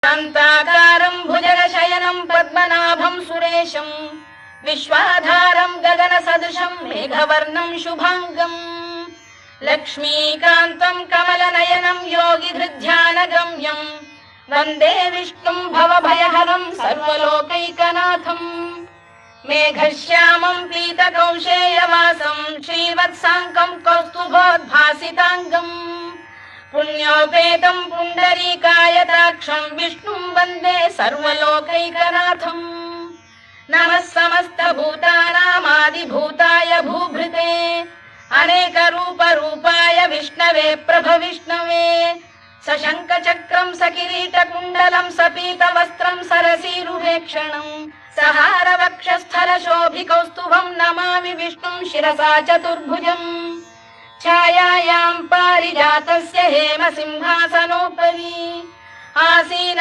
शान्ताकारं भुजगशयनं पद्मनाभं सुरेशं विश्वाधारं गगनसदृशं मेघवर्णं शुभांगम् लक्ष्मीकान्तं कमलनयनं योगिधृध्यानगम्यं वन्दे विष्णुं भवभयहरं सर्वलोकैकनाथम् मेघश्यामं पीतकौशेयवासं श्रीवत्साङ्कं कौस्तुभोद्भासिताङ्गम् पुण्योपेतं पुण्डरीकायताक्षं विष्णुं वन्दे सर्वलोकैकनाथम् नमः समस्तभूतानामादिभूताय भूभृते अनेकरूपरूपाय विष्णवे प्रभविष्णवे सशङ्खचक्रं सकिरीटकुण्डलं सपीतवस्त्रं सरसीरुहेक्षणं सहारवक्षस्थलशोभिकौस्तुभं नमामि विष्णुं शिरसा चतुर्भुजम् छायायां पारिजातस्य हेमसिंहासनोपरि आसीन